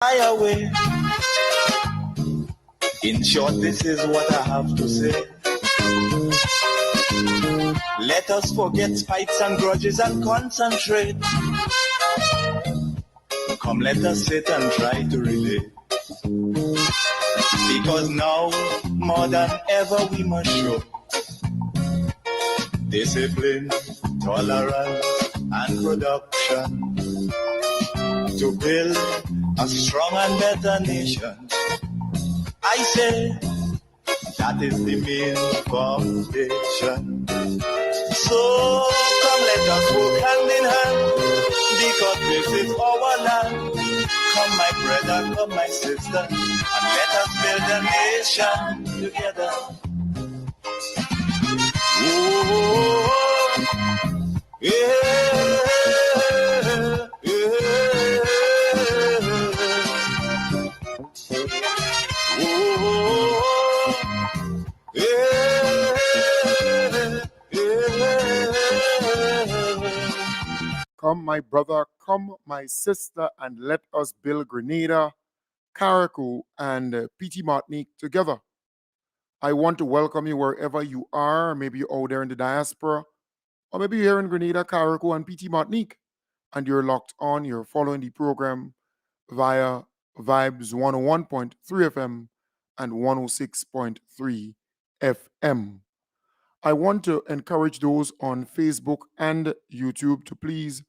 fly away. In short, this is what I have to say. Let us forget fights and grudges and concentrate. Come, let us sit and try to relate. Because now, more than ever, we must show discipline, tolerance, and production to build a strong and better nation. I say that is the main foundation. So come, let us work hand in hand, because this is our land. Come, my brother, come, my sister, and let us build a nation together. Oh, yeah, yeah. Oh, yeah, yeah. Come, my brother, come, my sister, and let us build Grenada, Carriacou, and PT Martinique together. I want to welcome you wherever you are. Maybe you're out there in the diaspora, or maybe you're here in Grenada, Carriacou, and PT Martinique, and you're locked on, you're following the program via Vibes 101.3 FM and 106.3 FM. I want to encourage those on Facebook and YouTube to please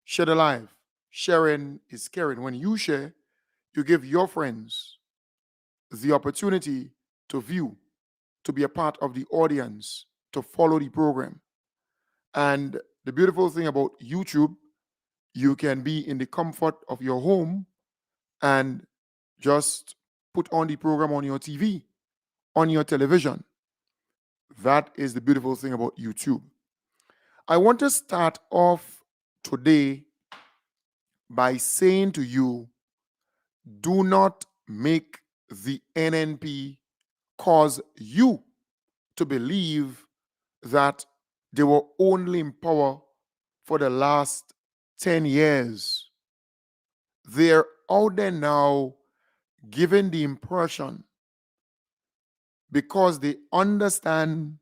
share the live. Sharing is caring. When you share, you give your friends the opportunity to view, to be a part of the audience, to follow the program. And the beautiful thing about YouTube, you can be in the comfort of your home and just put on the program on your TV, on your television. That is the beautiful thing about YouTube. I want to start off today by saying to you, do not make the NNP cause you to believe that they were only in power for the last 10 years. They're out there now giving the impression, because they understand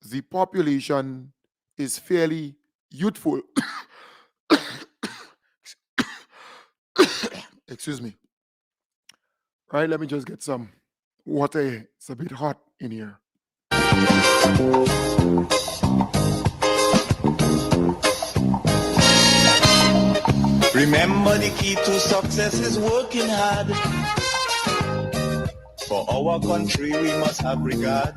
the population is fairly youthful. Excuse me. Right, let me just get some water. It's a bit hot in here. Remember, the key to success is working hard. For our country, we must have regard.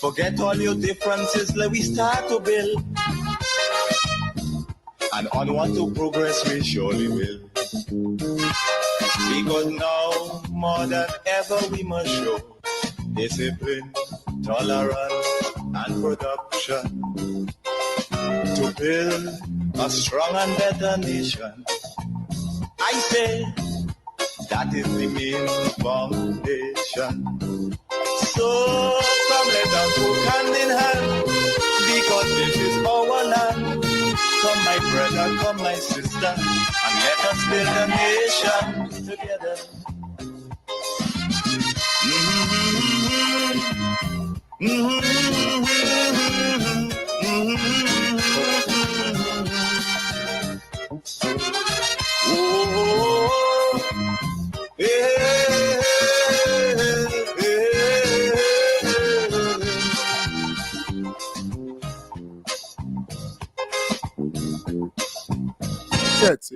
Forget all your differences, let we start to build. And onward to progress we surely will. Because now, more than ever, we must show discipline, tolerance, and production to build a strong and better nation. I say that is the main foundation. So come, let us work hand in hand, because this is our land. Come, my brother, come, my sister, and let us build a nation together.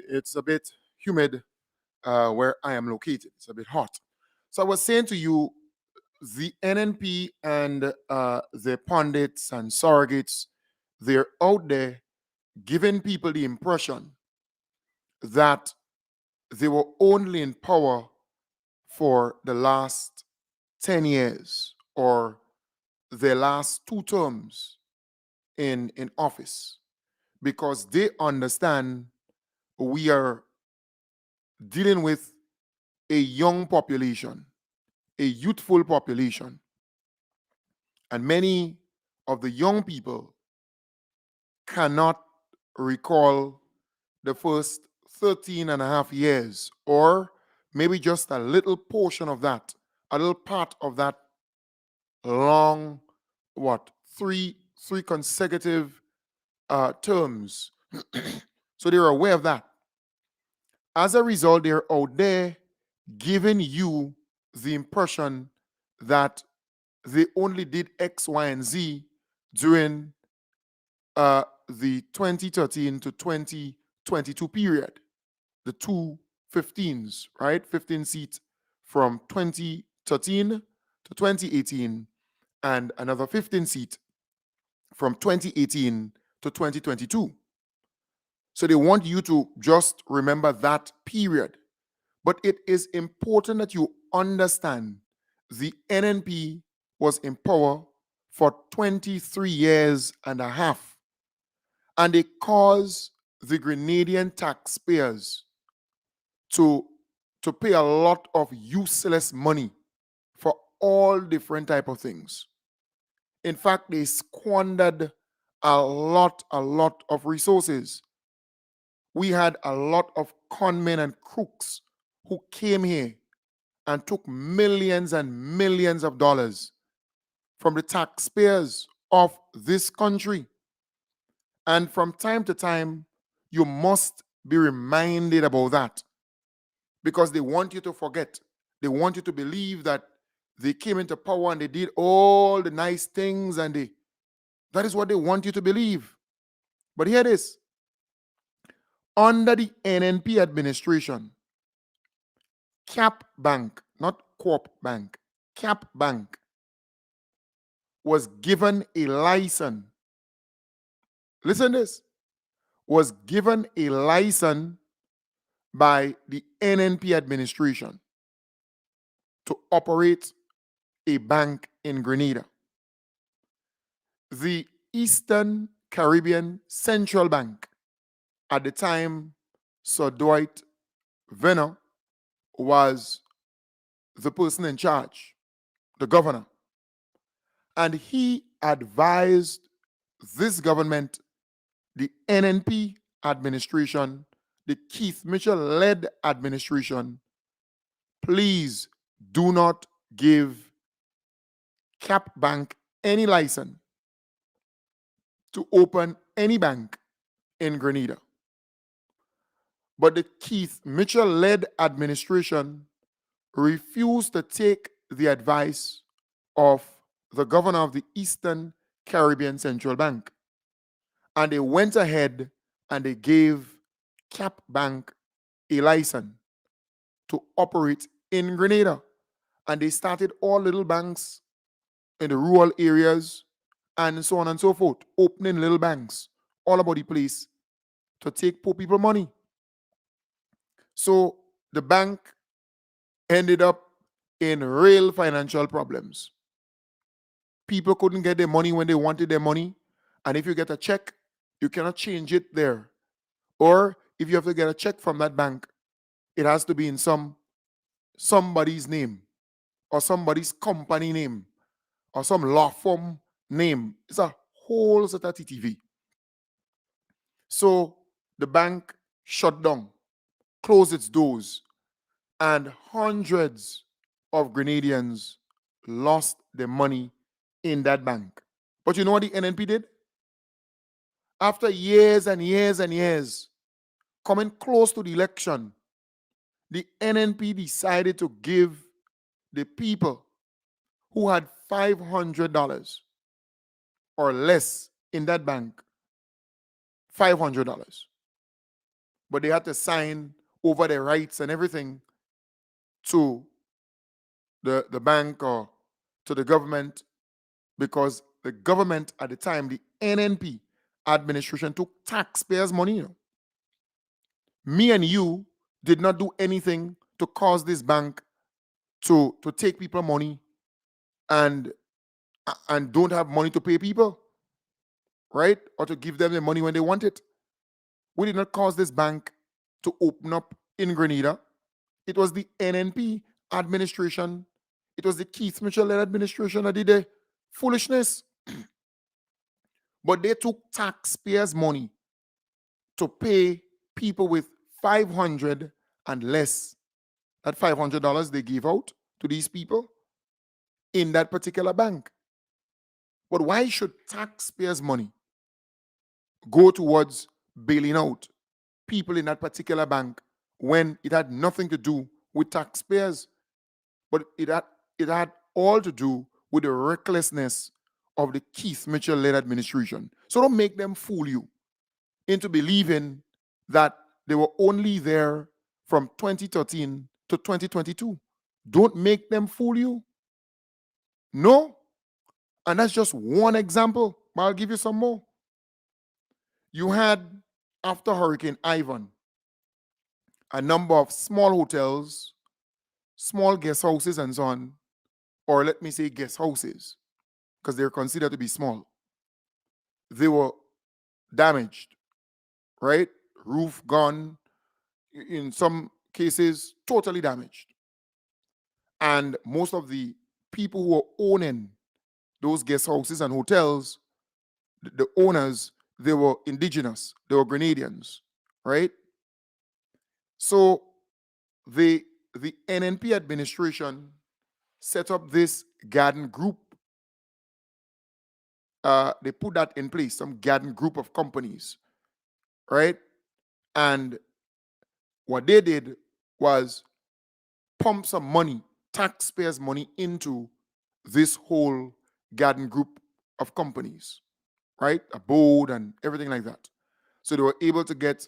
It's a bit humid where I am located. It's a bit hot. So I was saying to you, the NNP and the pundits and surrogates, they're out there giving people the impression that they were only in power for the last 10 years or their last 2 terms in office, because they understand we are dealing with a young population, a youthful population. And many of the young people cannot recall the first 13 and a half years, or maybe just a little portion of that, a little part of that long, what, three consecutive terms. So they're aware of that. As a result, they're out there giving you the impression that they only did X, Y, and Z during the 2013 to 2022 period, the 2 15s, right? 15 seats from 2013 to 2018, and another 15 seat from 2018 to 2022. So they want you to just remember that period. But it is important that you understand the NNP was in power for 23 years and a half. And they caused the Grenadian taxpayers to pay a lot of useless money for all different type of things. In fact, they squandered a lot of resources. We had a lot of conmen and crooks who came here and took millions and millions of dollars from the taxpayers of this country. And from time to time, you must be reminded about that, because they want you to forget. They want you to believe that they came into power and they did all the nice things, and that is what they want you to believe. But here it is. Under the NNP administration, Cap Bank, not Corp Bank, Cap Bank was given a license. Listen to this. Was given a license by the NNP administration to operate a bank in Grenada. The Eastern Caribbean Central Bank, at the time, Sir Dwight Venner was the person in charge, the governor. And he advised this government, the NNP administration, the Keith Mitchell-led administration, please do not give Cap Bank any license to open any bank in Grenada. But the Keith Mitchell-led administration refused to take the advice of the governor of the Eastern Caribbean Central Bank. And they went ahead and they gave Cap Bank a license to operate in Grenada. And they started all little banks in the rural areas and so on and so forth, opening little banks all about the place to take poor people money. So the bank ended up in real financial problems. People couldn't get their money when they wanted their money. And if you get a check, you cannot change it there. Or if you have to get a check from that bank, it has to be in somebody's name, or somebody's company name, or some law firm name. It's a whole set of TTV. So the bank shut down, closed its doors, and hundreds of Grenadians lost their money in that bank. But you know what the NNP did? After years and years and years, coming close to the election, the NNP decided to give the people who had $500 or less in that bank $500. But they had to sign over their rights and everything to the bank or to the government, because the government at the time, the NNP administration, took taxpayers' money. Me and you did not do anything to cause this bank to take people money and don't have money to pay people, right? Or to give them the money when they want it. We did not cause this bank to open up in Grenada. It was the NNP administration. It was the Keith Mitchell-led administration that did the foolishness. But they took taxpayers' money to pay people with $500 and less. That $500 they gave out to these people in that particular bank. But why should taxpayers' money go towards bailing out people in that particular bank when it had nothing to do with taxpayers, but it had all to do with the recklessness of the Keith Mitchell-led administration? So don't make them fool you into believing that they were only there from 2013 to 2022. Don't make them fool you. No. And that's just one example, but I'll give you some more. You had, after Hurricane Ivan, a number of small hotels, small guest houses, and so on, or let me say guest houses, because they're considered to be small. They were damaged, right? Roof gone, in some cases, totally damaged. And most of the people who were owning those guest houses and hotels, the owners, they were indigenous, they were Grenadians, right? So the NNP administration set up this garden group. They put that in place, some garden group of companies, right? And what they did was pump some money, taxpayers' money, into this whole garden group of companies, right? A board and everything like that. So they were able to get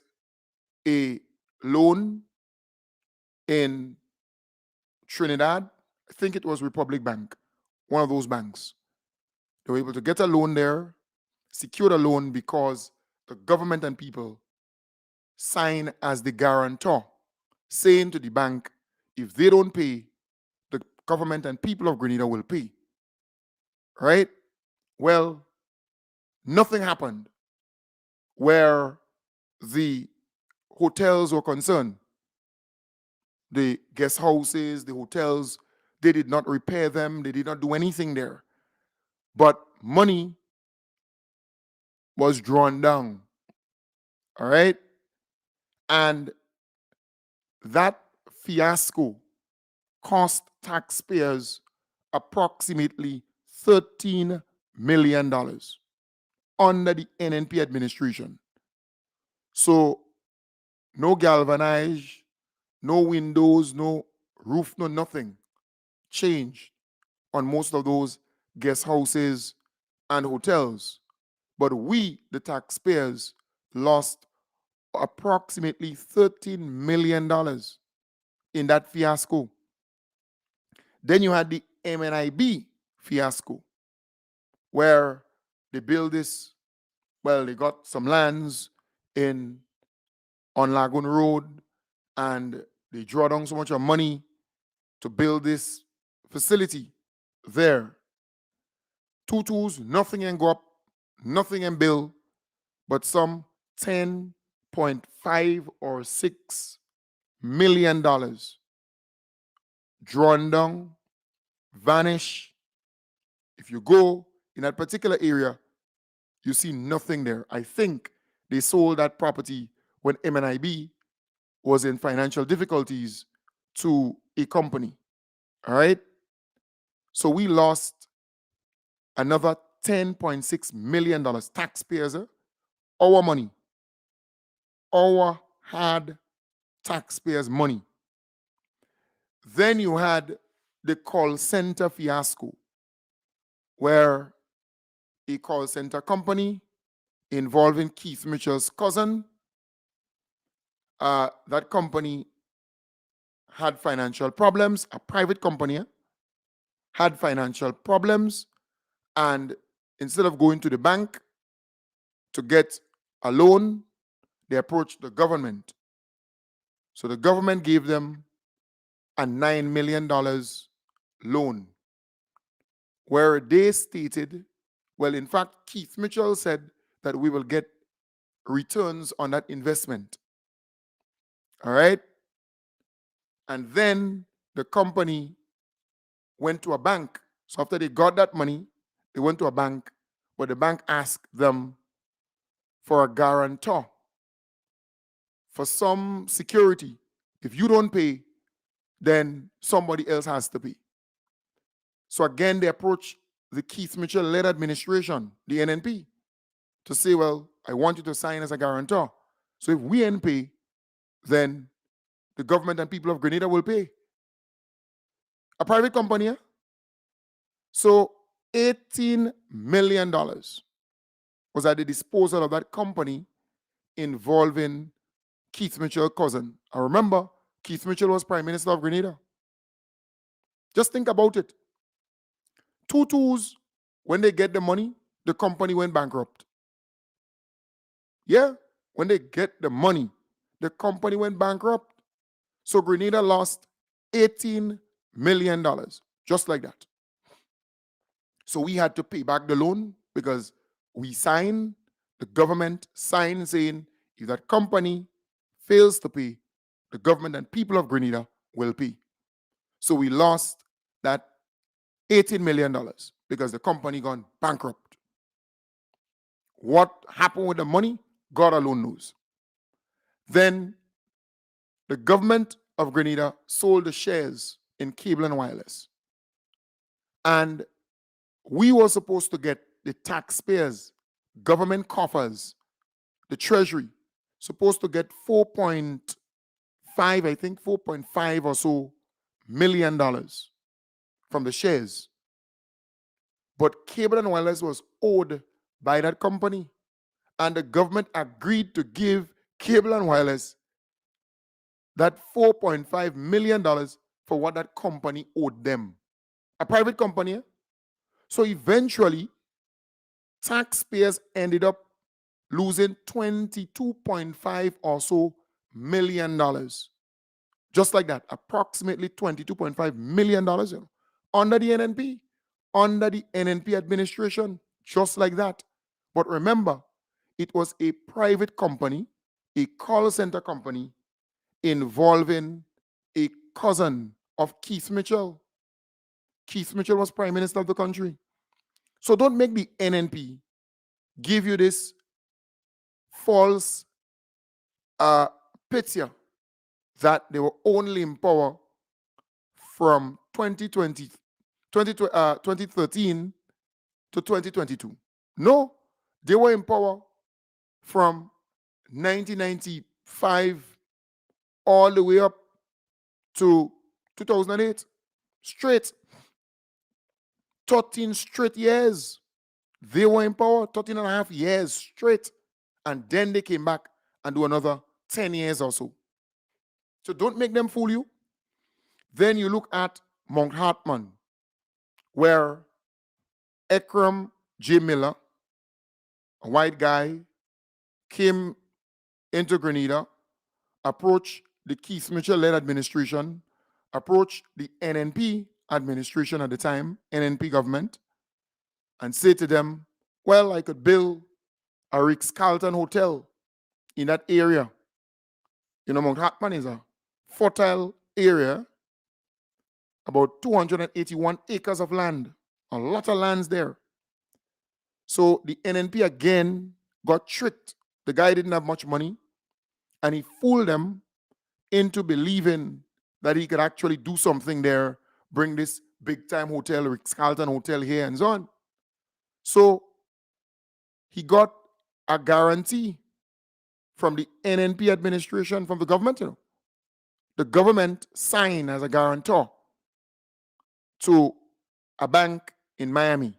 a loan in Trinidad. I think it was Republic Bank, one of those banks. They were able to get a loan there, secured a loan because the government and people sign as the guarantor, saying to the bank, if they don't pay, the government and people of Grenada will pay. Right? Well, nothing happened where the hotels were concerned. The guest houses, the hotels, they did not repair them. They did not do anything there. But money was drawn down. All right? And that fiasco cost taxpayers approximately $13 million under the NNP administration. So no galvanized, no windows, no roof, no nothing changed on most of those guest houses and hotels. But we, the taxpayers, lost approximately $13 million in that fiasco. Then you had the MNIB fiasco, where they built this, well, they got some lands on Lagoon Road, and they draw down so much of money to build this facility there. Tutus, nothing in go up, nothing in bill, but some $10.5 or $6 million drawn down, vanish. If you go in that particular area, you see nothing there. I think they sold that property when MNIB was in financial difficulties to a company. All right? So we lost another $10.6 million, taxpayers, our money, our hard taxpayers' money. Then you had the call center fiasco, where a call center company involving Keith Mitchell's cousin, that company had financial problems, a private company had financial problems, and instead of going to the bank to get a loan, they approached the government. So the government gave them a $9 million loan, where they stated, well, in fact, Keith Mitchell said that we will get returns on that investment. All right? And then the company went to a bank. So after they got that money, they went to a bank, but the bank asked them for a guarantor for some security. If you don't pay, then somebody else has to pay. So again, they approach the Keith Mitchell-led administration, the NNP, to say, well, I want you to sign as a guarantor. So if we ain't pay, then the government and people of Grenada will pay. A private company, yeah? So $18 million was at the disposal of that company involving Keith Mitchell's cousin. I remember Keith Mitchell was Prime Minister of Grenada. Just think about it. Tutus, when they get the money, the company went bankrupt. Yeah, when they get the money, the company went bankrupt. So Grenada lost $18 million, just like that. So we had to pay back the loan because we signed, the government signed saying if that company fails to pay, the government and people of Grenada will pay. So we lost that $18 million because the company gone bankrupt. What happened with the money? God alone knows. Then the government of Grenada sold the shares in Cable and Wireless. And we were supposed to get the taxpayers, government coffers, the treasury, supposed to get 4.5, I think 4.5 or so million dollars from the shares. But Cable and Wireless was owed by that company. And the government agreed to give Cable and Wireless that $4.5 million for what that company owed them. A private company. Eh? So eventually, taxpayers ended up losing $22.5 or so million dollars. Just like that, approximately $22.5 million under the NNP, under the NNP administration, just like that. But remember, it was a private company, a call center company involving a cousin of Keith Mitchell. Keith Mitchell was Prime Minister of the country. So don't make the NNP give you this false picture that they were only in power from 2013 to 2022. No, they were in power from 1995 all the way up to 2008. Straight. 13 straight years. They were in power 13 and a half years straight. And then they came back and do another 10 years or so. So don't make them fool you. Then you look at Mount Hartman, where Ekram J. Miller, a white guy, came into Grenada, approached the Keith Mitchell-led administration, approached the NNP administration at the time, NNP government, and said to them, well, I could build a Ritz-Carlton hotel in that area. You know, Mount Hartman is a fertile area, about 281 acres of land, a lot of lands there. So the NNP again got tricked. The guy didn't have much money, and he fooled them into believing that he could actually do something there, bring this big-time hotel, Ritz-Carlton hotel here, and so on. So he got a guarantee from the NNP administration, from the government. You know. The government signed as a guarantor to a bank in Miami.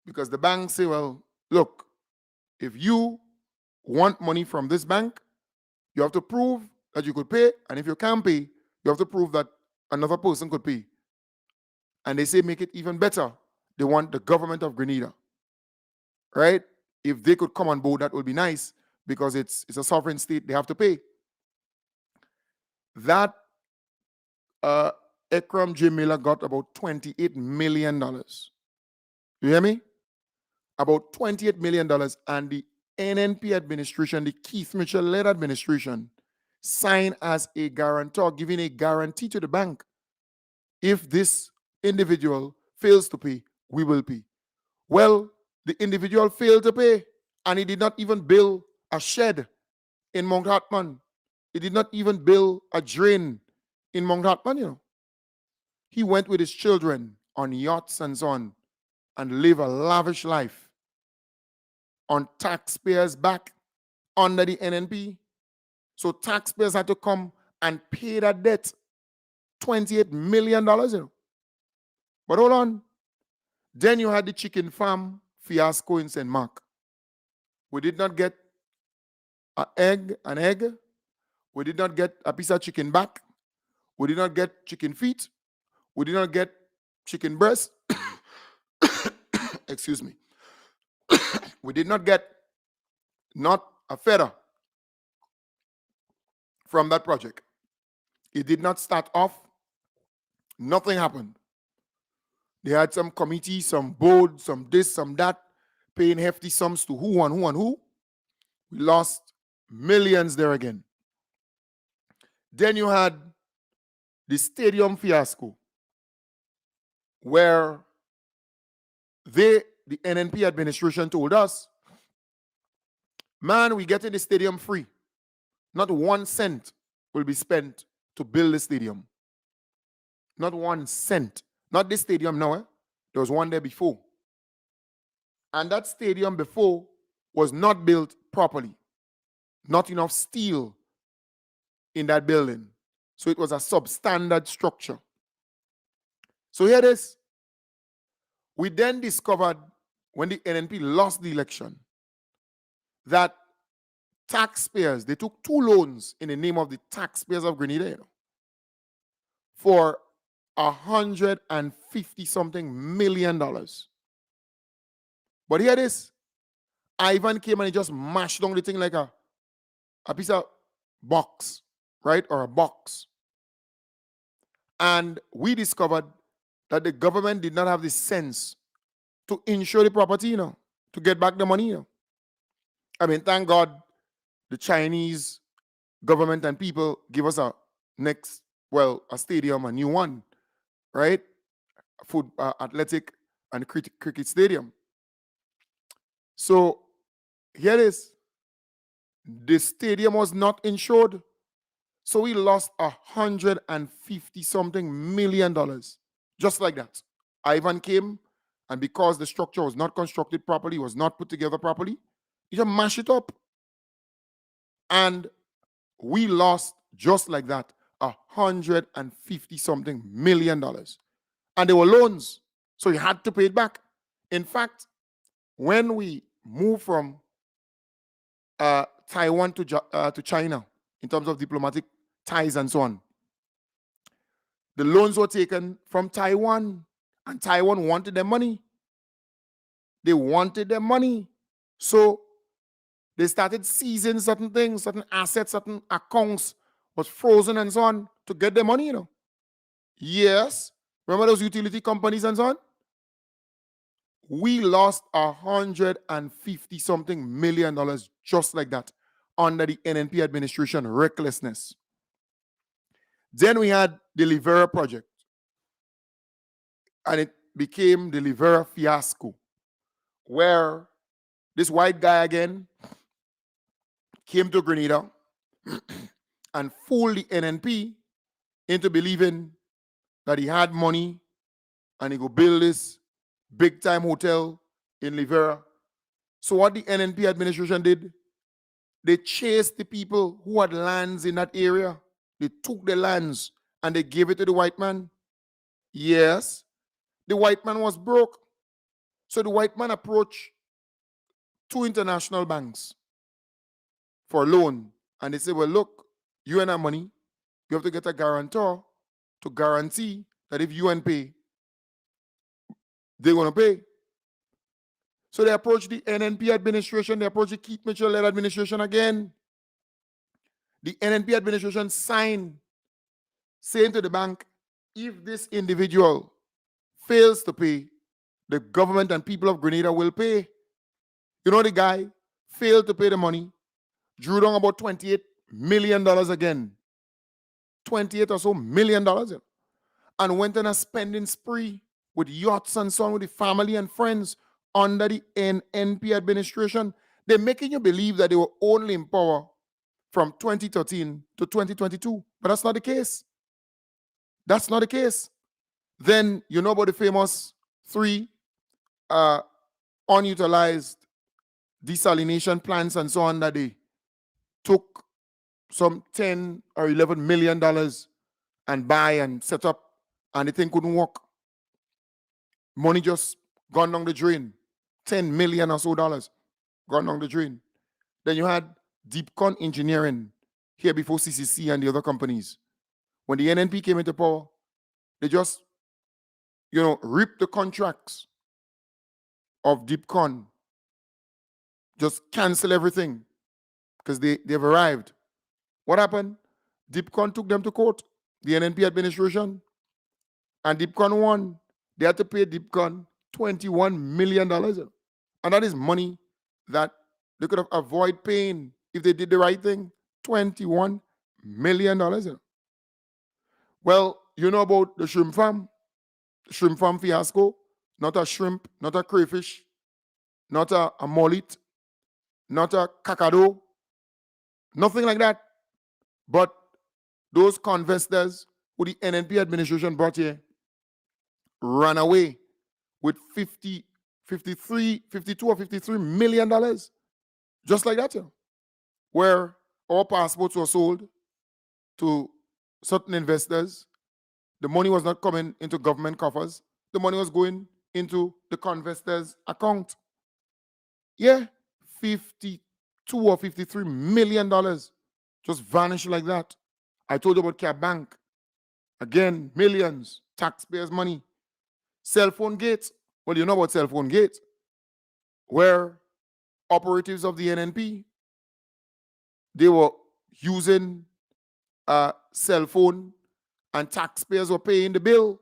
Because the bank say, well, look, if you want money from this bank, you have to prove that you could pay. And if you can't pay, you have to prove that another person could pay. And they say, make it even better. They want the government of Grenada. Right? If they could come on board, that would be nice because it's a sovereign state. They have to pay. That Ekram J. Miller got about $28 million. You hear me? About $28 million. And the NNP administration, the Keith Mitchell-led administration, signed as a guarantor, giving a guarantee to the bank. If this individual fails to pay, we will pay. Well, the individual failed to pay, and he did not even build a shed in Mount Hartman. He did not even build a drain in Mount Hartman, you know. He went with his children on yachts and so on and live a lavish life on taxpayers' back under the NNP. So taxpayers had to come and pay that debt, $28 million, you know. But hold on. Then you had the chicken farm fiasco in St. Mark. We did not get an egg. We did not get a piece of chicken back. We did not get chicken feet. We did not get chicken breast. Excuse me. We did not get not a feather from that project. It did not start off. Nothing happened. They had some committee, some board, some this, some that, paying hefty sums to who and who and who. We lost millions there again. Then you had the stadium fiasco, where the NNP administration told us, man, we get in the stadium free. Not 1 cent will be spent to build the stadium. Not 1 cent. Not this stadium now. There was one there before. And that stadium before was not built properly. Not enough steel in that building. So it was a substandard structure. So here it is. We then discovered, when the NNP lost the election, that taxpayers, they took 2 loans in the name of the taxpayers of Grenada, you know, for $150-something million. But here it is. Ivan came and he just mashed down the thing like a piece of box, right? Or a box. And we discovered that the government did not have the sense to insure the property, you know, to get back the money, you know. I mean, thank God the Chinese government and people give us a stadium, a new one, right? Athletic and cricket stadium. So here it is. The stadium was not insured. So we lost $150-something million. Just like that. Ivan came, and because the structure was not constructed properly, was not put together properly, he just mashed it up. And we lost, just like that, $150-something million. And they were loans, so you had to pay it back. In fact, when we moved from Taiwan to China, in terms of diplomatic ties and so on, the loans were taken from Taiwan, and Taiwan wanted their money. They wanted their money. So they started seizing certain things, certain assets, certain accounts was frozen and so on to get their money, you know. Yes. Remember those utility companies and so on? We lost $150-something million just like that under the NNP administration recklessness. Then we had the Livera project, and it became the Livera fiasco, where this white guy again came to Grenada and fooled the NNP into believing that he had money and he could build this big-time hotel in Livera. So what the NNP administration did, they chased the people who had lands in that area. They took the lands and they gave it to the white man. Yes, the white man was broke. So the white man approached 2 international banks for a loan. And they said, well, look, you and our money, you have to get a guarantor to guarantee that if you and pay, they're going to pay. So they approached the NNP administration, they approached the Keith Mitchell-led administration again. The NNP administration signed, saying to the bank, if this individual fails to pay, the government and people of Grenada will pay. You know, the guy failed to pay the money, drew down about $28 million again. $28 or so million, and went on a spending spree with yachts and so on with the family and friends under the NNP administration. They're making you believe that they were only in power from 2013 to 2022. But that's not the case. That's not the case. Then you know about the famous 3 unutilized desalination plants and so on that they took some 10 or 11 million dollars and buy and set up, and the thing couldn't work. Money just gone down the drain. 10 million or so dollars gone down the drain. Then you had Deepcon Engineering here before CCC and the other companies. When the NNP came into power, they just, ripped the contracts of Deepcon, just cancel everything because they've arrived. What happened? Deepcon took them to court, the NNP administration, and Deepcon won. They had to pay Deepcon $21 million. And that is money that they could have avoided paying if they did the right thing. $21 million. Well, you know about the shrimp farm fiasco. Not a shrimp, not a crayfish, not a mullet, not a kakado, nothing like that. But those convestors who the NNP administration brought here ran away with 52 or $53 million. Just like that, where all passports were sold to certain investors. The money was not coming into government coffers. The money was going into the convestors' account. Yeah, 52 or $53 million just vanished like that. I told you about Cap Bank. Again, millions, taxpayers' money. Cell phone gate. Well, you know about cell phone gate, where operatives of the NNP, they were using a cell phone and taxpayers were paying the bill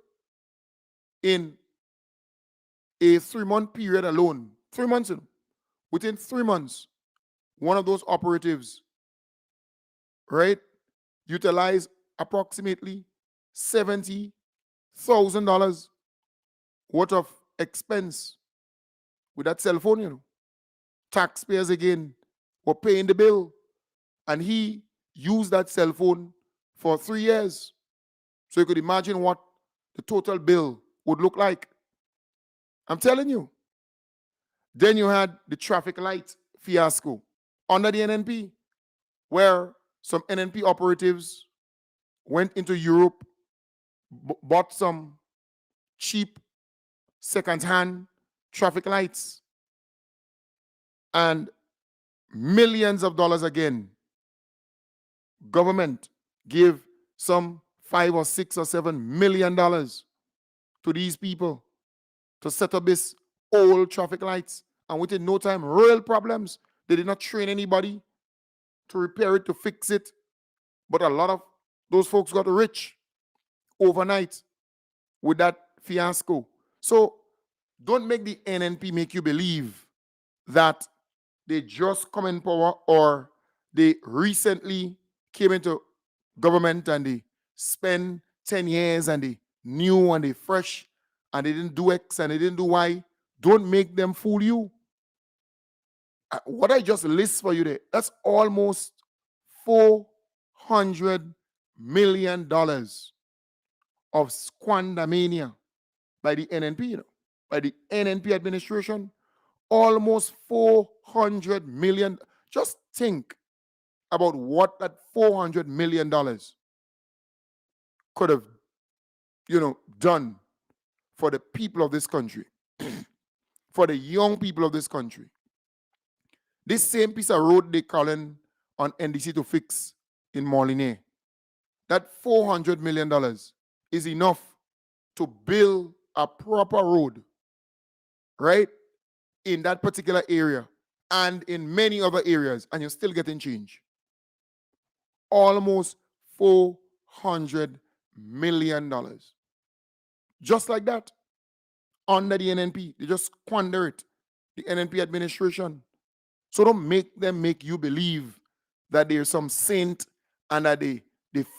in a 3-month period alone. 3 months. Within 3 months, one of those operatives, right, utilized approximately $70,000 worth of expense with that cell phone, Taxpayers again were paying the bill, and he used that cell phone for 3 years. So you could imagine what the total bill would look like. I'm telling you. Then you had the traffic light fiasco under the NNP, where some NNP operatives went into Europe, bought some cheap second-hand traffic lights, and millions of dollars again. Government gave some $5 or $6 or $7 million to these people to set up this old traffic lights, and within no time, real problems. They did not train anybody to repair it, to fix it, but a lot of those folks got rich overnight with that fiasco. So don't make the NNP make you believe that they just come in power or they recently came into government and they spend 10 years and they new and they fresh and they didn't do X and they didn't do Y. Don't make them fool you. What I just list for you there, that's almost $400 million of squandermania by the NNP, by the NNP administration. Almost $400 million. Just think about what that $400 million could have, done for the people of this country, for the young people of this country. This same piece of road they calling on NDC to fix in Morley, that $400 million is enough to build a proper road, right, in that particular area and in many other areas, and you're still getting change. Almost $400 million. Just like that. Under the NNP. They just squander it. The NNP administration. So don't make them make you believe that they're some saint and that they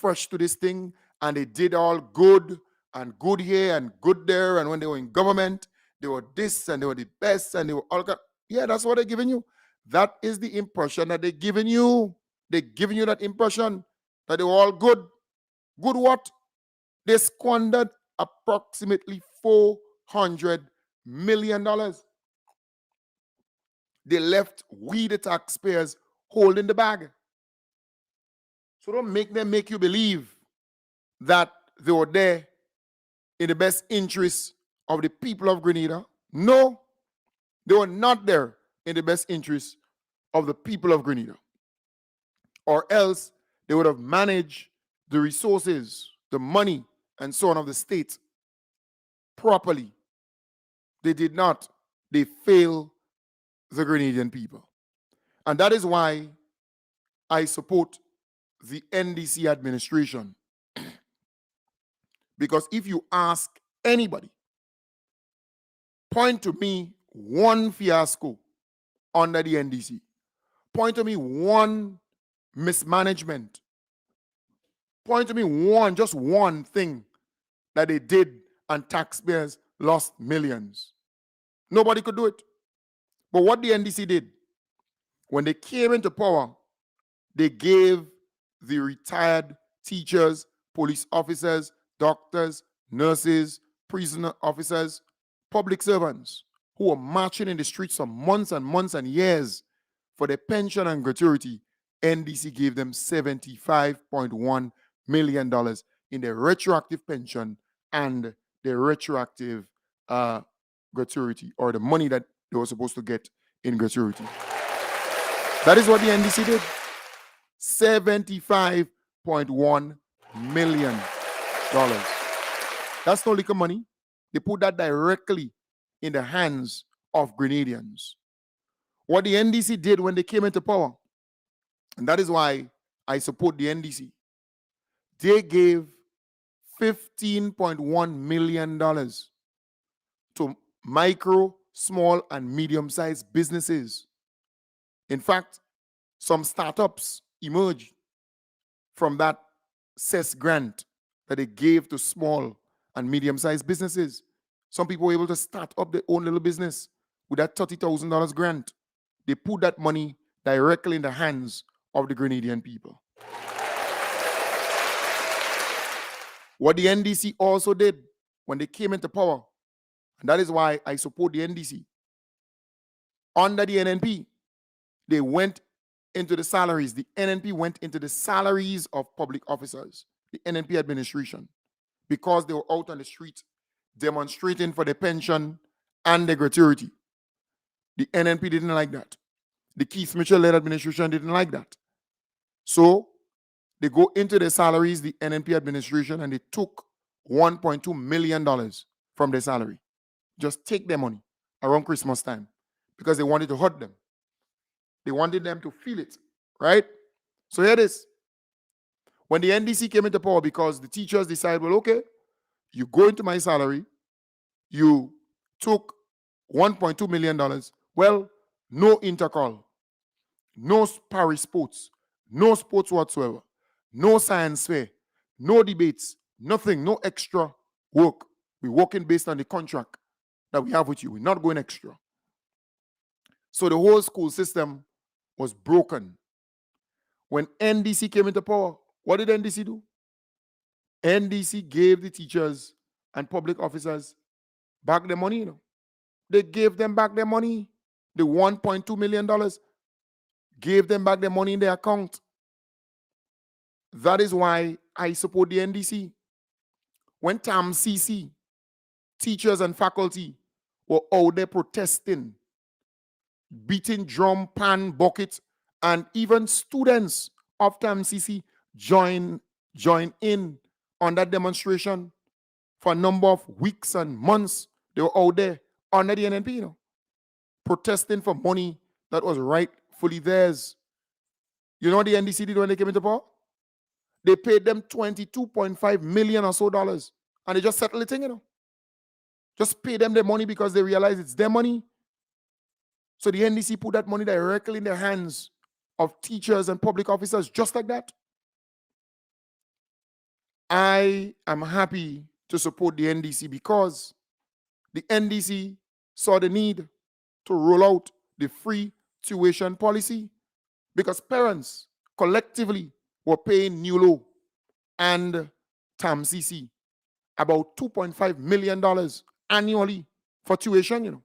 fresh to this thing and they did all good and good here and good there, and when they were in government, they were this and they were the best and they were all. Yeah, that's what they're giving you. That is the impression that they're giving you. They're giving you that impression that they were all good. Good what? They squandered approximately $400 million. They left we, the taxpayers, holding the bag. So don't make them make you believe that they were there in the best interest of the people of Grenada. No, they were not there in the best interest of the people of Grenada. Or else they would have managed the resources, the money, and so on of the state properly. They did not. They failed the Grenadian people. And that is why I support the NDC administration. Because if you ask anybody, point to me one fiasco under the NDC. Point to me one mismanagement. Point to me one, just one thing that they did and taxpayers lost millions. Nobody could do it. But what the NDC did, when they came into power, they gave the retired teachers, police officers, doctors, nurses, prison officers, public servants who were marching in the streets for months and months and years for their pension and gratuity, NDC gave them $75.1 million in their retroactive pension and their retroactive gratuity, or the money that they were supposed to get in gratuity. That is what the NDC did. $75.1 million. That's no little money. They put that directly in the hands of Grenadians. What the NDC did when they came into power, and that is why I support the NDC, they gave $15.1 million to micro, small, and medium-sized businesses. In fact, some startups emerged from that CES grant that they gave to small and medium-sized businesses. Some people were able to start up their own little business with that $30,000 grant. They put that money directly in the hands of the Grenadian people. What the NDC also did when they came into power, and that is why I support the NDC, under the NNP, they went into the salaries. The NNP went into the salaries of public officers, the NNP administration, because they were out on the street demonstrating for the pension and the gratuity. The NNP didn't like that. The Keith Mitchell-led administration didn't like that. So they go into their salaries, the NNP administration, and they took $1.2 million from their salary. Just take their money around Christmas time because they wanted to hurt them. They wanted them to feel it, right? So here it is. When the NDC came into power, because the teachers decided, well, okay, you go into my salary, you took $1.2 million. Well, no intercall, no parish sports, no sports whatsoever, no science fair, no debates, nothing, no extra work. We're working based on the contract that we have with you. We're not going extra. So the whole school system was broken. When NDC came into power, what did NDC do? NDC gave the teachers and public officers back their money. They gave them back their money. The $1.2 million gave them back their money in their account. That is why I support the NDC. When TAMCC, teachers and faculty, were out there protesting, beating drum, pan, bucket, and even students of TAMCC join in on that demonstration for a number of weeks and months. They were out there under the NNP, protesting for money that was rightfully theirs. You know what the NDC did when they came into power? They paid them $22.5 million or so dollars, and they just settled the thing, Just pay them their money because they realize it's their money. So the NDC put that money directly in the hands of teachers and public officers, just like that. I am happy to support the NDC because the NDC saw the need to roll out the free tuition policy, because parents collectively were paying NULO and TAMCC about $2.5 million annually for tuition.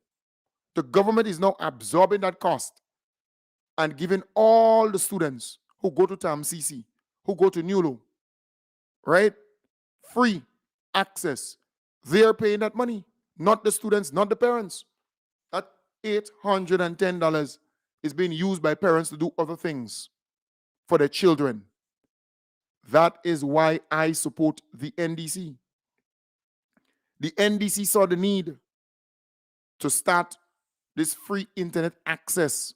The government is now absorbing that cost and giving all the students who go to TAMCC, who go to NULO, right, free access. They're paying that money, not the students, not the parents. That $810 is being used by parents to do other things for their children. That is why I support the NDC. The NDC saw the need to start this free internet access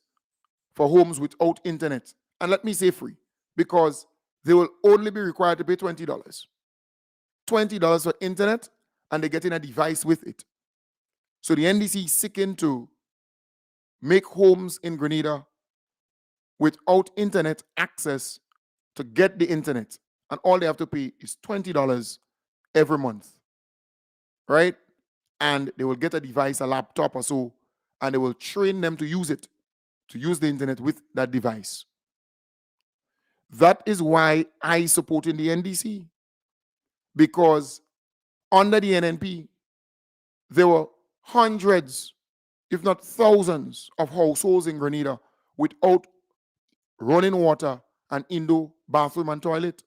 for homes without internet. And let me say free, because they will only be required to pay $20. $20 for internet, and they're getting a device with it. So the NDC is seeking to make homes in Grenada without internet access to get the internet. And all they have to pay is $20 every month, right? And they will get a device, a laptop or so, and they will train them to use it, to use the internet with that device. That is why I support in the NDC, because under the NNP, there were hundreds, if not thousands, of households in Grenada without running water and indoor bathroom and toilet.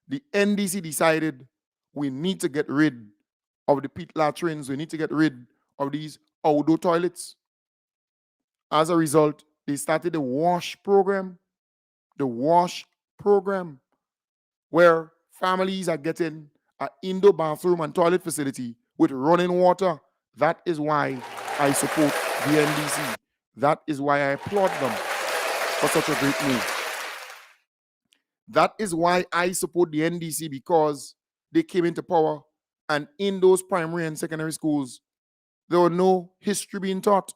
The NDC decided we need to get rid of the pit latrines. We need to get rid of these outdoor toilets. As a result, they started the WASH program. The WASH program, where families are getting an indoor bathroom and toilet facility with running water. That is why I support the NDC. That is why I applaud them for such a great move. That is why I support the NDC, because they came into power, and in those primary and secondary schools, there was no history being taught,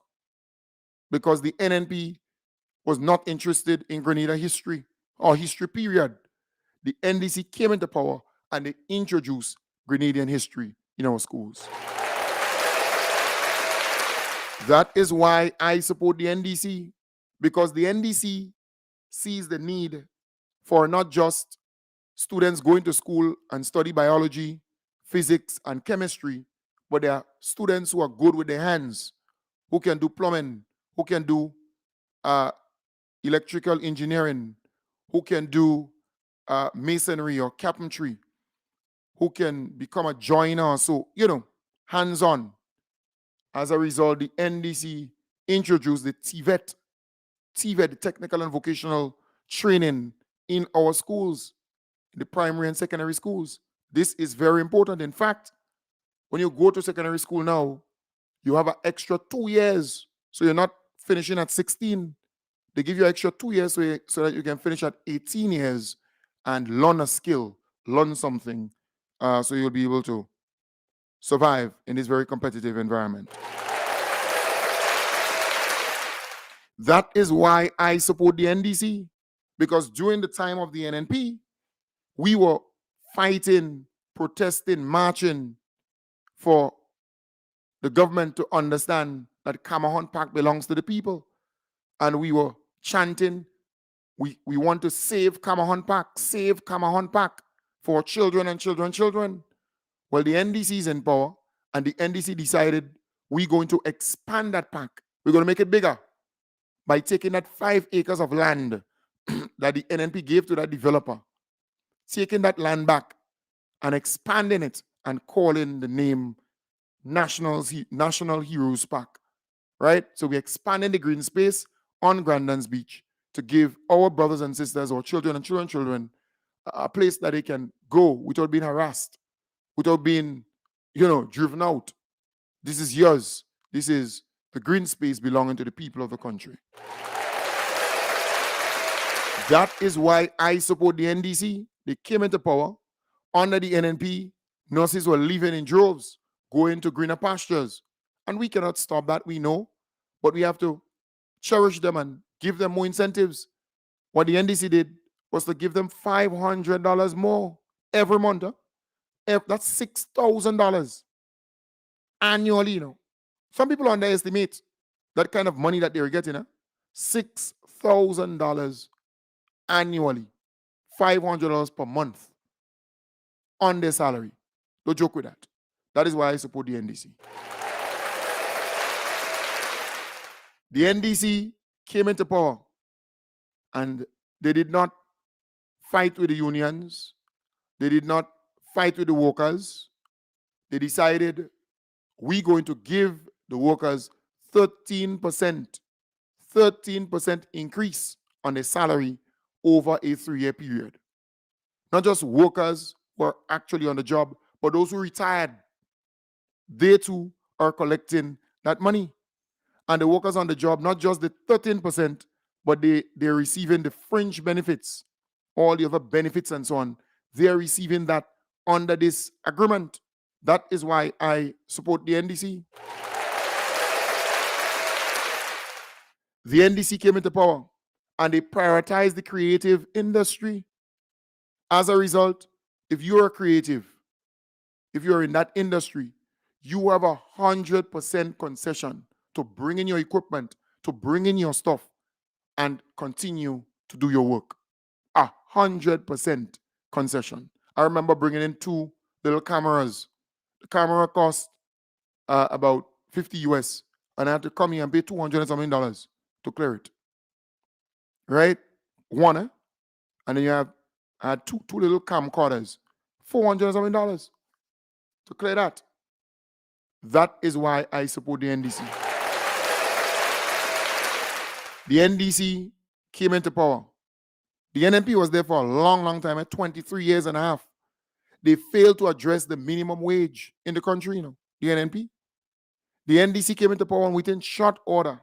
because the NNP was not interested in Grenada history or history period. The NDC came into power and they introduced Grenadian history in our schools. That is why I support the NDC, because the NDC sees the need for not just students going to school and study biology, physics, and chemistry, but there are students who are good with their hands, who can do plumbing, who can do electrical engineering, who can do masonry or carpentry, who can become a joiner. So, hands-on. As a result, the NDC introduced the TVET, the technical and vocational training in our schools, in the primary and secondary schools. This is very important. In fact, when you go to secondary school now, you have an extra 2 years. So you're not finishing at 16. They give you extra 2 years so that you can finish at 18 years and learn a skill, learn something, so you'll be able to survive in this very competitive environment. That is why I support the NDC, because during the time of the NNP, we were fighting, protesting, marching for the government to understand that Camahunt Park belongs to the people. And we were chanting, we want to save Camahunt Park for children and children. Well, the NDC is in power, and the NDC decided we're going to expand that park. We're going to make it bigger by taking that 5 acres of land that the NNP gave to that developer, taking that land back and expanding it and calling the name National Heroes Park, right? So we're expanding the green space on Grandins Beach to give our brothers and sisters, our children and children, a place that they can go without being harassed, without being, driven out. This is yours. This is the green space belonging to the people of the country. That is why I support the NDC. They came into power. Under the NNP, nurses were leaving in droves, going to greener pastures. And we cannot stop that, we know. But we have to cherish them and give them more incentives. What the NDC did was to give them $500 more every month. That's $6,000 annually, Some people underestimate that kind of money that they're getting. $6,000 annually, $500 per month on their salary. Don't joke with that. That is why I support the NDC. The NDC came into power and they did not fight with the unions. They did not fight with the workers. They decided we're going to give the workers 13% increase on their salary over a 3-year period. Not just workers who are actually on the job, but those who retired, they too are collecting that money. And the workers on the job, not just the 13%, but they're receiving the fringe benefits, all the other benefits and so on. They're receiving that under this agreement. That is why I support the NDC. The NDC came into power and they prioritized the creative industry. As a result, if you're a creative, if you're in that industry, you have 100% concession to bring in your equipment, to bring in your stuff, and continue to do your work. 100% concession. I remember bringing in 2 little cameras. The camera cost about $50 US, and I had to come here and pay $200 and something to clear it. Right? One, and then I had two little camcorders, $400 and something to clear that. That is why I support the NDC. The NDC came into power. The NNP was there for a long time, at 23 years and a half. They failed to address the minimum wage in the country, the NNP. The NDC came into power and within short order,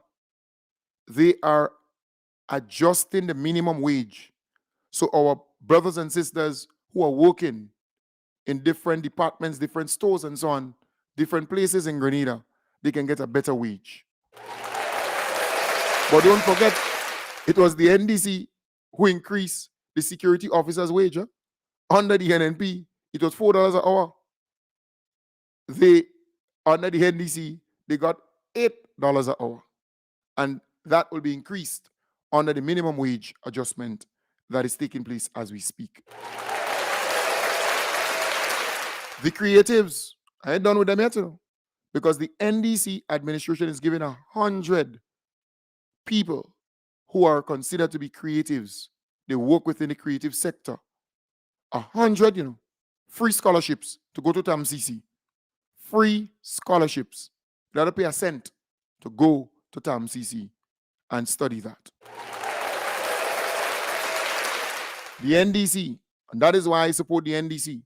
they are adjusting the minimum wage. So our brothers and sisters who are working in different departments, different stores and so on, different places in Grenada, they can get a better wage. But don't forget, it was the NDC who increased the security officer's wage. Under the NNP, it was $4 an hour. Under the NDC, they got $8 an hour. And that will be increased under the minimum wage adjustment that is taking place as we speak. The creatives, I ain't done with them yet, because the NDC administration is giving 100 people who are considered to be creatives. They work within the creative sector. 100, free scholarships to go to TAMCC. Free scholarships. You got to pay a cent to go to TAMCC and study that. The NDC, and that is why I support the NDC.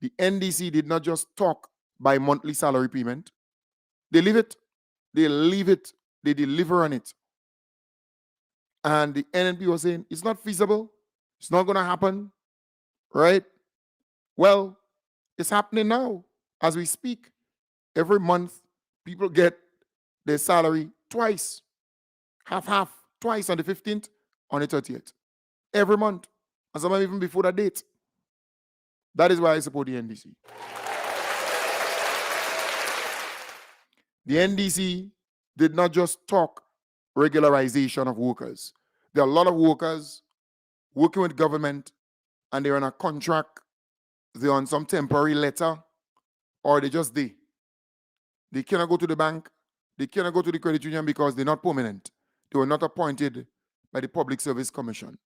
The NDC did not just talk by monthly salary payment. They live it. They live it. They deliver on it. And the NNP was saying, it's not feasible. It's not going to happen. Right? Well, it's happening now as we speak. Every month, people get their salary twice. Half, twice on the 15th, on the 30th. Every month. And some even before that date. That is why I support the NDC. The NDC did not just talk regularization of workers. There are a lot of workers working with government and they're on a contract, they're on some temporary letter, or they just They cannot go to the bank, they cannot go to the credit union because they're not permanent. They were not appointed by the Public Service Commission.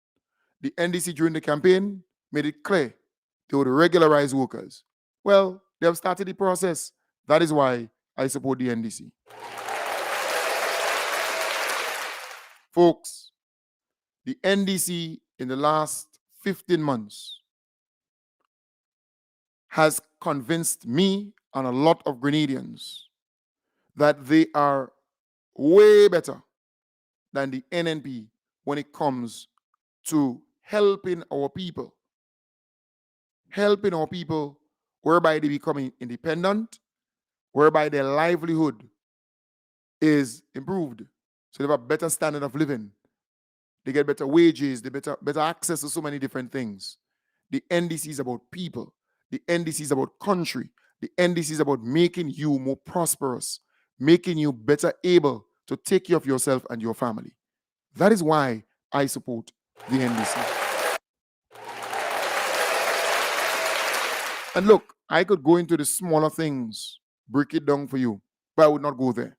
The NDC during the campaign made it clear they would regularize workers. Well, they have started the process. That is why I support the NDC. Folks, the NDC in the last 15 months has convinced me and a lot of Grenadians that they are way better than the NNP when it comes to helping our people whereby they become independent, whereby their livelihood is improved. So they have a better standard of living. They get better wages, they better access to so many different things. The NDC is about people. The NDC is about country. The NDC is about making you more prosperous, making you better able to take care of yourself and your family. That is why I support the NDC. And look, I could go into the smaller things, break it down for you, but I would not go there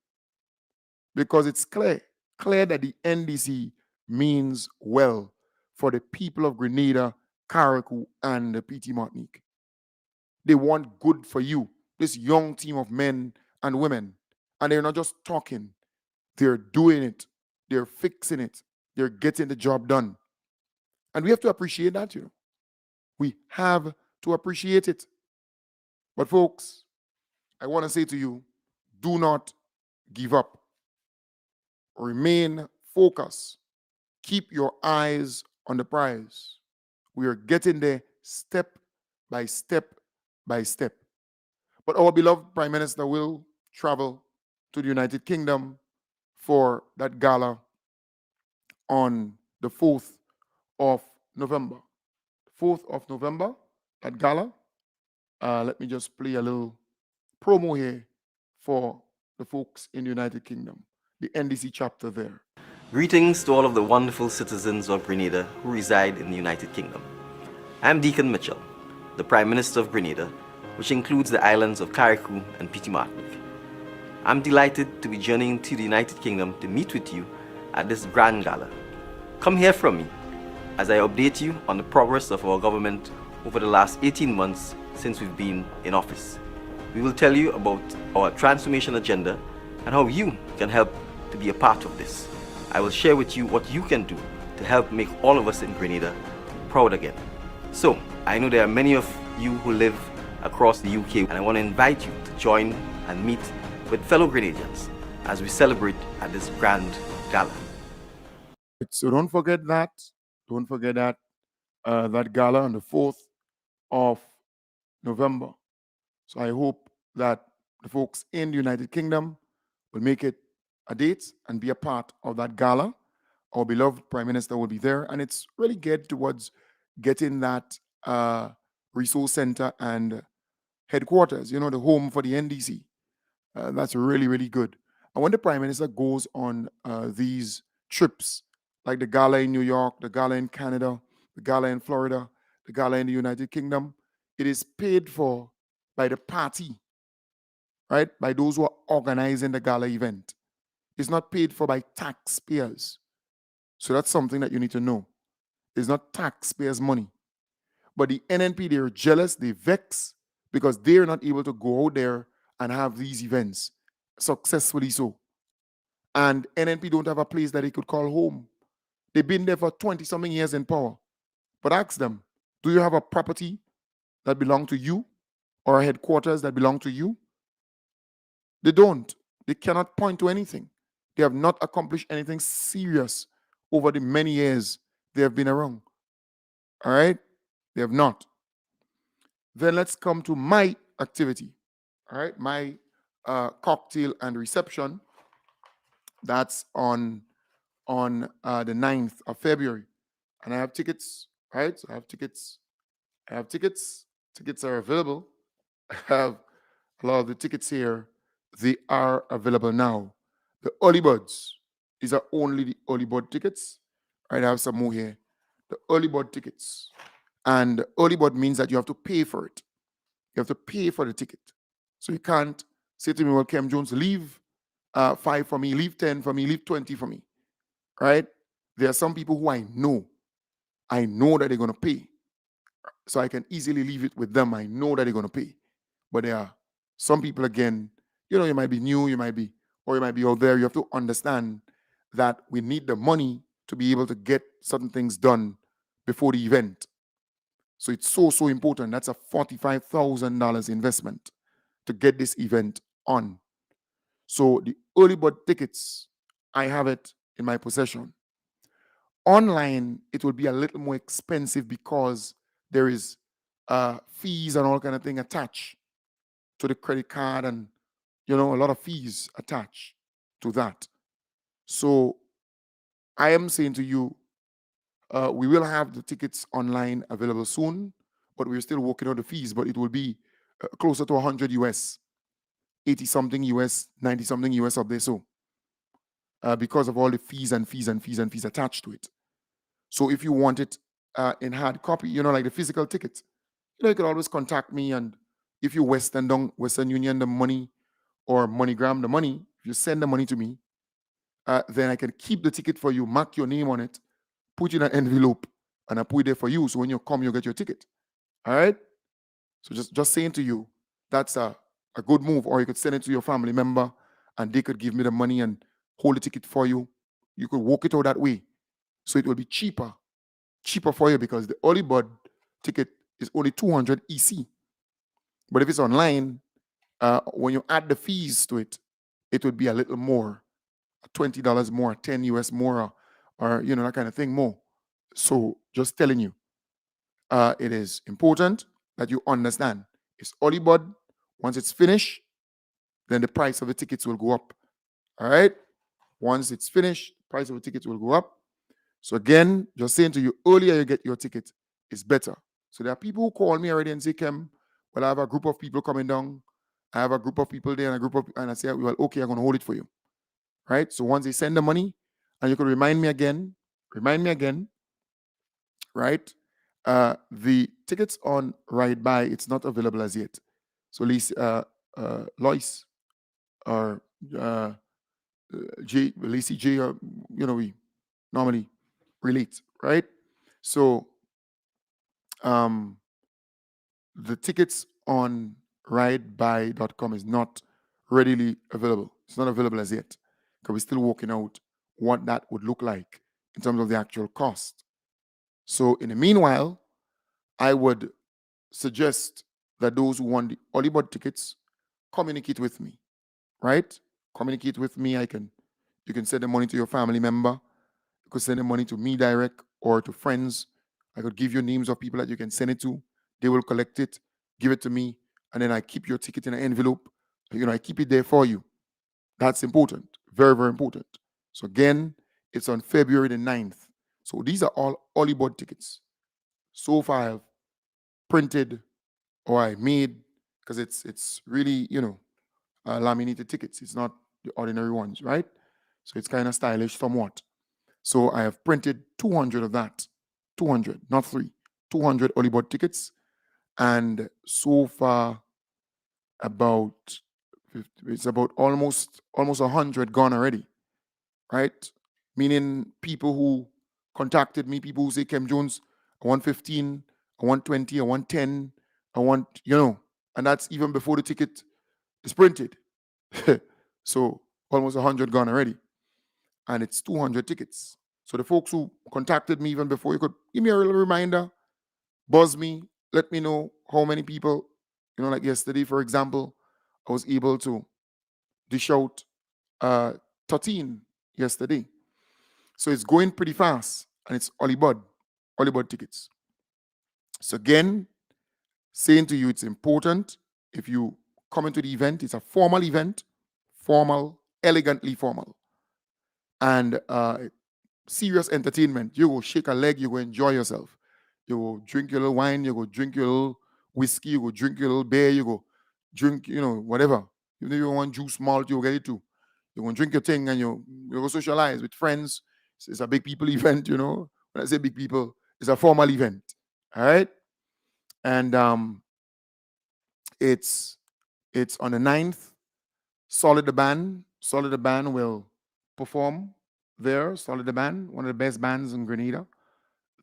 because it's clear that the NDC means well for the people of Grenada, Carriacou, and the PT Martinique. They want good for you, this young team of men and women. And they're not just talking, they're doing it, they're fixing it, they're getting the job done. And we have to appreciate that, We have to appreciate it. But folks, I want to say to you, do not give up. Remain focused. Keep your eyes on the prize. We are getting there step by step by step. But our beloved Prime Minister will travel to the United Kingdom for that gala on the 4th of November. 4th of November, that gala. Let me just play a little promo here for the folks in the United Kingdom, the NDC chapter there. Greetings to all of the wonderful citizens of Grenada who reside in the United Kingdom. I'm Deacon Mitchell, the Prime Minister of Grenada, which includes the islands of Carriacou and Petit Martinique. I'm delighted to be journeying to the United Kingdom to meet with you at this grand gala. Come hear from me as I update you on the progress of our government over the last 18 months since we've been in office. We will tell you about our transformation agenda and how you can help to be a part of this. I will share with you what you can do to help make all of us in Grenada proud again. So, I know there are many of you who live across the UK, and I want to invite you to join and meet with fellow Grenadians as we celebrate at this grand gala. So don't forget that. Don't forget that that gala on the 4th of November. So I hope that the folks in the United Kingdom will make it a date and be a part of that gala. Our beloved Prime Minister will be there, and it's really geared towards getting that resource center and headquarters, the home for the NDC. That's really, really good. And when the Prime Minister goes on these trips, like the gala in New York, the gala in Canada, the gala in Florida, the gala in the United Kingdom, it is paid for by the party, right? By those who are organizing the gala event. It's not paid for by taxpayers. So that's something that you need to know. It's not taxpayers' money. But the NNP, they're jealous, they vex, because they're not able to go out there and have these events successfully so. And NNP don't have a place that they could call home. They've been there for 20-something years in power. But ask them, do you have a property that belongs to you or a headquarters that belong to you? They don't. They cannot point to anything. They have not accomplished anything serious over the many years they have been around. All right? They have not. Then let's come to my activity. All right? My cocktail and reception. That's on the 9th of February. And I have tickets, right? So I have tickets. Tickets are available. I have a lot of the tickets here. They are available now. The early birds, these are only the early bird tickets. Right, I have some more here. The early bird tickets. And the early bird means that you have to pay for it. You have to pay for the ticket. So you can't say to me, well, Kem Jones, leave 5 for me, leave 10 for me, leave 20 for me. Right? There are some people who I know that they're going to pay. So I can easily leave it with them. I know that they're going to pay. But there are some people, again, you might be new, you might be out there. You have to understand that we need the money to be able to get certain things done before the event. So it's so important. That's a $45,000 investment to get this event on. So the early bird tickets, I have it in my possession. Online, it will be a little more expensive because there is fees and all kind of thing attached to the credit card, and a lot of fees attached to that. So I am saying to you, we will have the tickets online available soon, but we're still working on the fees, but it will be closer to 100 US, 80 something US, 90 something US up there. So because of all the fees attached to it. So if you want it in hard copy, like the physical ticket, you can always contact me. And if you Western Union the money or MoneyGram the money, if you send the money to me, then I can keep the ticket for you, mark your name on it, put it in an envelope, and I put it there for you. So when you come, you get your ticket. All right? So just saying to you, that's a good move. Or you could send it to your family member and they could give me the money and hold the ticket for you. You could walk it out that way. So it will be cheaper for you, because the early bird ticket is only 200 EC. But if it's online, when you add the fees to it, it would be a little more, $20 more, 10 US more, or that kind of thing more. So just telling you, it is important that you understand it's early bird. Once it's finished, then the price of the tickets will go up. All right? Once it's finished, price of the tickets will go up. So again, just saying to you, earlier you get your ticket is better. So there are people who call me already and say, Kem, well, I have a group of people coming down. I have a group of people there and I say, well, okay, I'm going to hold it for you. Right? So once they send the money, and you can remind me again, right? The tickets on Ride By, it's not available as yet. So Lois or Lacey J, or we normally relate, right? So the tickets on ridebuy.com is not readily available. It's not available as yet, because we're still working out what that would look like in terms of the actual cost. So in the meanwhile, I would suggest that those who want the early bird tickets communicate with me, right? Communicate with me. You can send the money to your family member. You could send the money to me direct or to friends. I could give you names of people that you can send it to. They will collect it, give it to me, and then I keep your ticket in an envelope. I keep it there for you. That's important. Very, very important. So again, it's on February the 9th. So these are all early bird tickets. So far I've printed or I made, because it's really, laminated tickets. It's not the ordinary ones, right? So it's kind of stylish somewhat. So I have printed 200 of that. 200, not 3. 200 early bird tickets. And so far, it's about almost 100 gone already, right? Meaning people who contacted me, people who say, Kem Jones, I want 15, I want 20, I want 10, I want, and that's even before the ticket is printed. So almost 100 gone already. And it's 200 tickets. So the folks who contacted me even before, you could give me a little reminder, buzz me, let me know how many people, like yesterday, for example, I was able to dish out 13 yesterday. So it's going pretty fast, and it's early bird tickets. So again, saying to you, it's important if you come into the event. It's a formal event, elegantly formal, and serious entertainment. You go shake a leg, you go enjoy yourself. You go drink your little wine, you go drink your little whiskey, you go drink your little beer, you go drink, whatever. Even if you want juice, malt, you get it too. You go drink your thing and you go socialize with friends. It's a big people event, When I say big people, it's a formal event. All right? And it's on the 9th. Solid the Band will perform there. Solid the Band, one of the best bands in Grenada.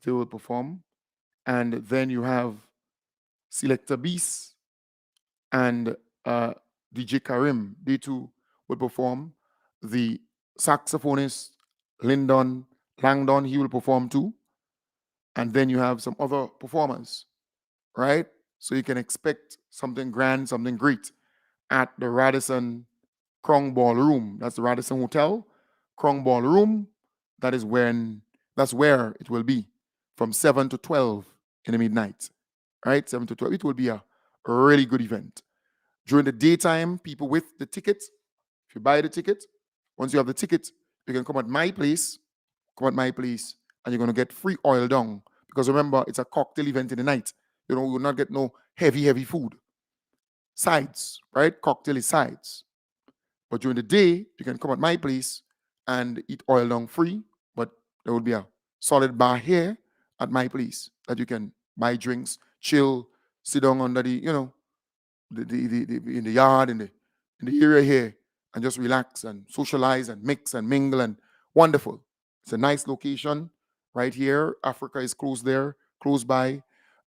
They will perform. And then you have Selector Beast and DJ Karim. They too will perform. The saxophonist Langdon, he will perform too. And then you have some other performers, right? So you can expect something grand, something great at the Radisson Krong Ballroom. That's the Radisson Hotel, Krong Ballroom. That's where it will be from 7 to 12 in the midnight, right? 7 to 12. It will be a really good event. During the daytime, people with the ticket, if you buy the ticket, once you have the ticket, you can come at my place, and you're going to get free oil down. Because remember, it's a cocktail event in the night. You will not get no heavy food. Sides, right? Cocktail is sides. But during the day, you can come at my place and eat oil down free, but there will be a solid bar here at my place that you can buy drinks, chill, sit down under the, in the yard, in the area here, and just relax and socialize and mix and mingle, and wonderful. It's a nice location right here. Africa is close there, close by.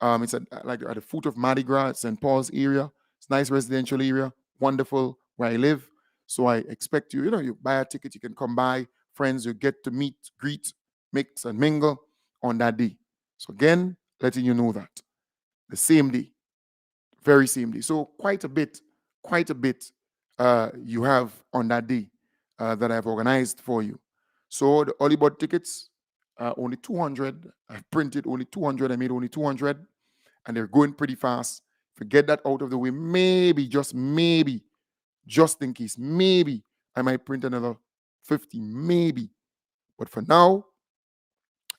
It's like at the foot of Mardi Gras, St. Paul's area. It's a nice residential area, wonderful where I live. So I expect you, you buy a ticket, you can come by, friends, you get to meet, greet, mix, and mingle on that day. So again, letting you know that. The same day, very same day. So quite a bit you have on that day that I've organized for you. So the early bird tickets, only 200. I've printed only 200. I made only 200, and they're going pretty fast. If you get that out of the way, maybe, just in case, maybe I might print another 50, maybe. But for now,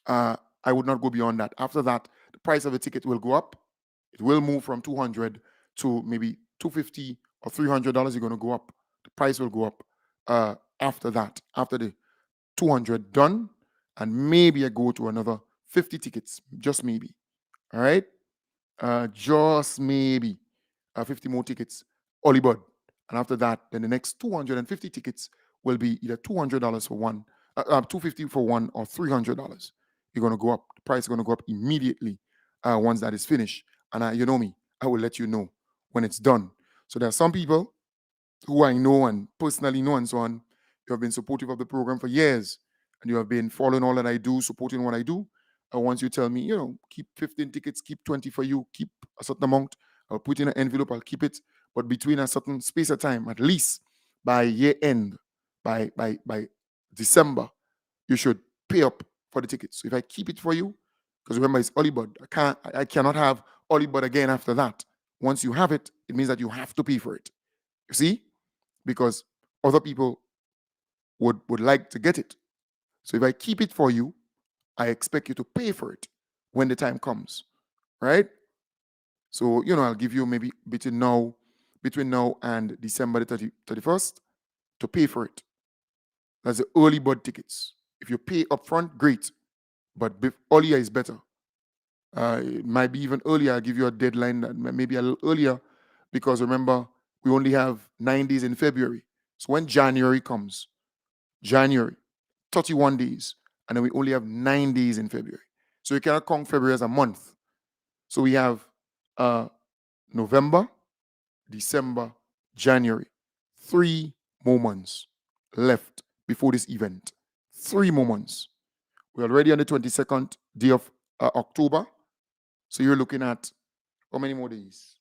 I would not go beyond that. After that, the price of a ticket will go up. It will move from 200 to maybe $250 or $300. You're going to go up. The price will go up after that, after the 200 done, and maybe I go to another 50 tickets, just maybe. All right, just maybe 50 more tickets, early bird, and after that, then the next 250 tickets will be either $200 for one, $250 for one, or $300. You're going to go up. The price is going to go up immediately once that is finished. And you know me, I will let you know when it's done. So there are some people who I know and personally know and so on. You have been supportive of the program for years, and you have been following all that I do, supporting what I do. And once you tell me, keep 15 tickets, keep 20 for you, keep a certain amount, I'll put in an envelope, I'll keep it. But between a certain space of time, at least by year end, by December, you should pay up for the tickets. So if I keep it for you, because remember it's early bird, I cannot have early bird again after that. Once you have it, it means that you have to pay for it. You see? Because other people would like to get it. So if I keep it for you, I expect you to pay for it when the time comes, right? So, I'll give you maybe between now and December the 31st to pay for it. That's the early bird tickets. If you pay upfront, great. But earlier is better. It might be even earlier. I'll give you a deadline that maybe a little earlier, because remember, we only have 9 days in February. So when January comes, 31 days, and then we only have 9 days in February. So you cannot count February as a month. So we have November, December, January. 3 more months left before this event. 3 more months. We're already on the 22nd day of October. So you're looking at how many more days?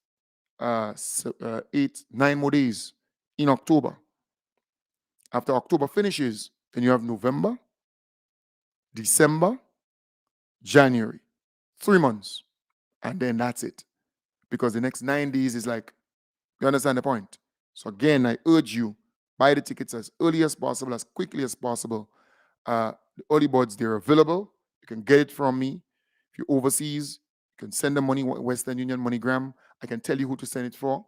9 more days in October. After October finishes, then you have November, December, January. 3 months. And then that's it. Because the next 9 days is like, you understand the point? So again, I urge you, buy the tickets as early as possible, as quickly as possible. The early birds, they're available. You can get it from me. If you're overseas, you can send the money, Western Union, MoneyGram. I can tell you who to send it for,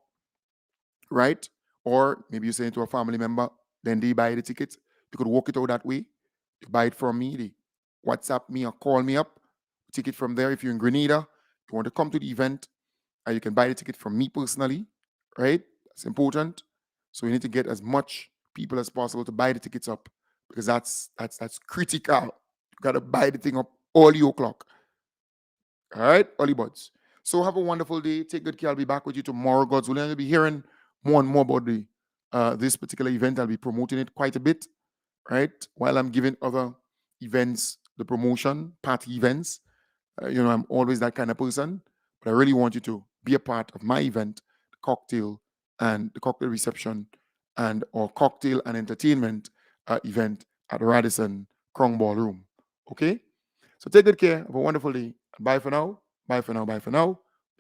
right? Or maybe you send it to a family member, then they buy the ticket. You could work it out that way. You buy it from me, they WhatsApp me or call me up, ticket from there. If you're in Grenada, you want to come to the event, you can buy the ticket from me personally, right? That's important. So you need to get as much people as possible to buy the tickets up, because that's critical. You got to buy the thing up early o'clock. All right, early birds. So have a wonderful day. Take good care. I'll be back with you tomorrow, God's willing. You'll be hearing more and more about this particular event. I'll be promoting it quite a bit, right? While I'm giving other events the promotion, party events. I'm always that kind of person, but I really want you to be a part of my event, the cocktail reception or cocktail and entertainment event at Radisson Crown Ballroom. Okay? So take good care. Have a wonderful day. Bye for now. Bye for now. Bye for now.